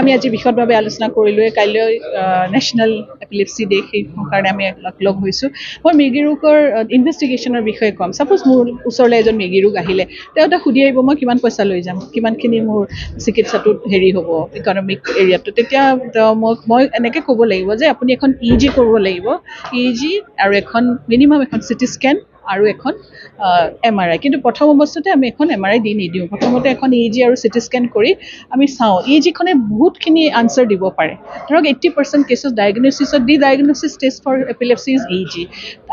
আমি আজি বিশদভাৱে আলোচনা কৰিলোৱে কাইলৈ নেশ্যনেল এপিলেপসি ডে সেই কাৰণে আমি লগ হৈছোঁ মই মৃগী ৰোগৰ ইনভেষ্টিগেশ্যনৰ বিষয়ে ক'ম ছাপ'জ মোৰ ওচৰলৈ এজন মৃগী ৰোগ আহিলে তেওঁ এটা সুধি আহিব মই কিমান পইচা লৈ যাম কিমানখিনি মোৰ চিকিৎসাটোত হেৰি হ'ব ইকনমিক এৰিয়াটো তেতিয়া মই এনেকৈ ক'ব লাগিব যে আপুনি এখন EEG কৰিব লাগিব EEG আৰু এখন মিনিমাম এখন চিটি স্কেন আৰু এখন MRI কিন্তু প্ৰথম অৱস্থাতে আমি এখন MRI দি নিদিওঁ প্ৰথমতে এখন EEG আৰু চিটি স্কেন কৰি আমি চাওঁ EEGখনে বহুতখিনি আনচাৰ দিব পাৰে ধৰক 80% কেছত ডায়েগনচিছত diagnosis test for epilepsy is EEG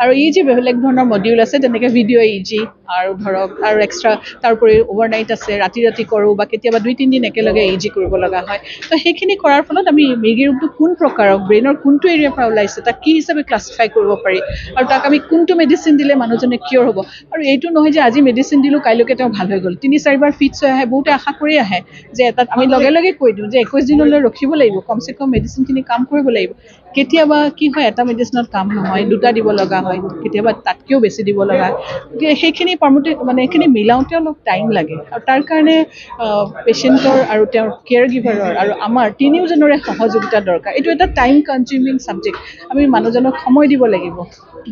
আৰু EEG বেলেগ ধৰণৰ মডিউল আছে তেনেকৈ ভিডিঅ' EEG আৰু ধৰক আৰু এক্সট্ৰা তাৰোপৰি অভাৰনাইট আছে ৰাতি কৰোঁ বা কেতিয়াবা 2-3 দিন একেলগে EEG কৰিব লগা হয় তো সেইখিনি কৰাৰ ফলত আমি মৃগী ৰোগটো কোন প্ৰকাৰৰ ব্ৰেইনৰ কোনটো এৰিয়াৰ পৰা ওলাইছে তাক কি হিচাপে ক্লাছিফাই কৰিব পাৰি আৰু তাক আমি কোনটো মেডিচিন দিলে মানুহজনে কিয়ৰ হ'ব আৰু এইটো নহয় যে আজি মেডিচিন দিলোঁ কাইলৈকে তেওঁ ভাল হৈ গ'ল 3-4বাৰ ফিটছ হৈ আহে বহুতে আশা কৰি আহে যে এটাত আমি লগে লগে কৈ দিওঁ যে 21 দিনলৈ ৰখিব লাগিব কমচে কম মেডিচিনখিনি কাম কৰিব লাগিব কেতিয়াবা কি হয় এটা মেডিচিনত কাম নহয় দুটা দিব লগা হয় কেতিয়াবা তাতকৈও বেছি দিব লগা হয় সেইখিনি মানে এইখিনি মিলাওঁতে অলপ টাইম লাগে আৰু তাৰ কাৰণে পেচেণ্টৰ আৰু তেওঁৰ কেয়াৰ গিভাৰৰ আৰু আমাৰ তিনিওজনৰে সহযোগিতা দৰকাৰ এইটো এটা টাইম কনজিউমিং ছাবজেক্ট আমি মানুহজনক সময় দিব লাগিব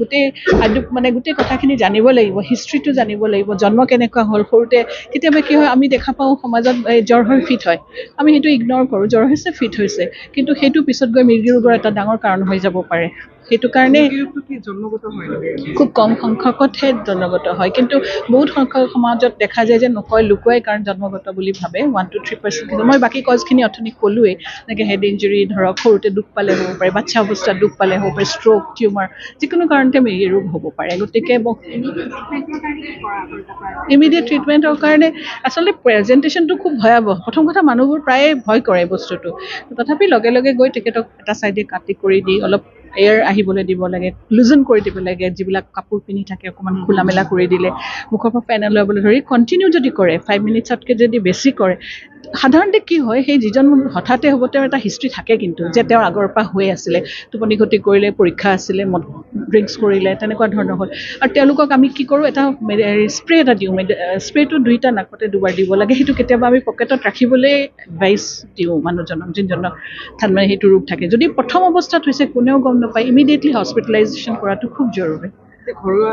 গোটেই কথাখিনি জানিব লাগিব হিষ্ট্ৰীটো জানিব লাগিব জন্ম কেনেকুৱা হ'ল সৰুতে কেতিয়াবা কি হয় আমি দেখা পাওঁ সমাজত জ্বৰ হৈ ফিট হয় আমি সেইটো ইগন'ৰ কৰোঁ জ্বৰ হৈছে ফিট হৈছে কিন্তু সেইটো পিছত গৈ মৃগী ৰোগৰ এটা ডাঙৰ কাৰণ হৈ যাব পাৰে সেইটো কাৰণে খুব কম সংখ্যকতহে জন্মগত হয় কিন্তু বহুত সংখ্যক সমাজত দেখা যায় যে নকয় লুকুৱাই কাৰণ জন্মগত বুলি ভাবে 1-3% কিন্তু মই বাকী কজখিনি অথনি ক'লোৱেই এনেকৈ হেড ইঞ্জুৰি ধৰক সৰুতে দুখ পালে হ'ব পাৰে বাচ্ছা অৱস্থাত দুখ পালে হ'ব পাৰে ষ্ট্ৰ'ক টিউমাৰ যিকোনো কাৰণতে মৃগী ৰোগ হ'ব পাৰে গতিকে ইমিডিয়েট ট্ৰিটমেণ্টৰ কাৰণে আচলতে প্ৰেজেণ্টেশ্যনটো খুব ভয়াৱহ প্ৰথম কথা মানুহবোৰ প্ৰায়ে ভয় কৰে বস্তুটো তথাপি লগে লগে গৈ তেখেতক এটা চাইডে কাটি কৰি দি অলপ এয়াৰ আহিবলৈ দিব লাগে লুজন কৰি দিব লাগে যিবিলাক কাপোৰ পিন্ধি থাকে অকণমান খোলা মেলা কৰি দিলে মুখৰ পৰা ফেন ওলাবলৈ ধৰি কণ্টিনিউ যদি কৰে 5 মিনিটছতকৈ যদি বেছি কৰে সাধাৰণতে কি হয় সেই যিজন হঠাতে হ'ব তেওঁৰ এটা হিষ্ট্ৰী থাকে কিন্তু যে তেওঁৰ আগৰ পৰা হৈ আছিলে টোপনি ক্ষতি কৰিলে পৰীক্ষা আছিলে ড্ৰিংকছ কৰিলে তেনেকুৱা ধৰণৰ হ'ল আৰু তেওঁলোকক আমি কি কৰোঁ এটা স্প্ৰে এটা দিওঁ স্প্ৰেটো 2টা নাকতে 2বাৰ দিব লাগে সেইটো কেতিয়াবা আমি পকেটত ৰাখিবলৈ এডভাইচ দিওঁ মানুহজনক যোনজনক মানে সেইটো ৰোগ থাকে যদি প্ৰথম অৱস্থাত হৈছে কোনেও গম নাপায় ইমিডিয়েটলি হস্পিটেলাইজেশ্যন কৰাটো খুব জৰুৰী ঘৰুৱা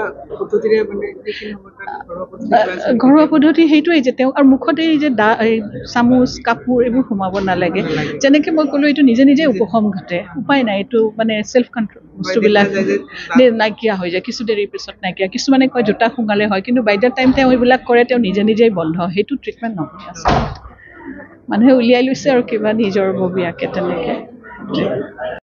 পদ্ধতি সেইটোৱেই যে তেওঁ আৰু মুখতে এই যে চামুচ কাপোৰ এইবোৰ সোমাব নালাগে যেনেকৈ মই ক'লোঁ এইটো নিজে নিজে উপশম ঘটে উপায় নাই এইটো মানে চেল্ফ কণ্ট্ৰল বস্তুবিলাক নাইকিয়া হৈ যায় কিছু দেৰিৰ পিছত নাইকিয়া কিছুমানে কয় জোতা সোঙালে হয় কিন্তু বাই দ্য টাইম তেওঁ এইবিলাক কৰে তেওঁ নিজে নিজেই বন্ধ সেইটো ট্ৰিটমেণ্ট নহয় আচলতে মানুহে উলিয়াই লৈছে আৰু কিবা নিজৰ ববীয়াকৈ তেনেকৈ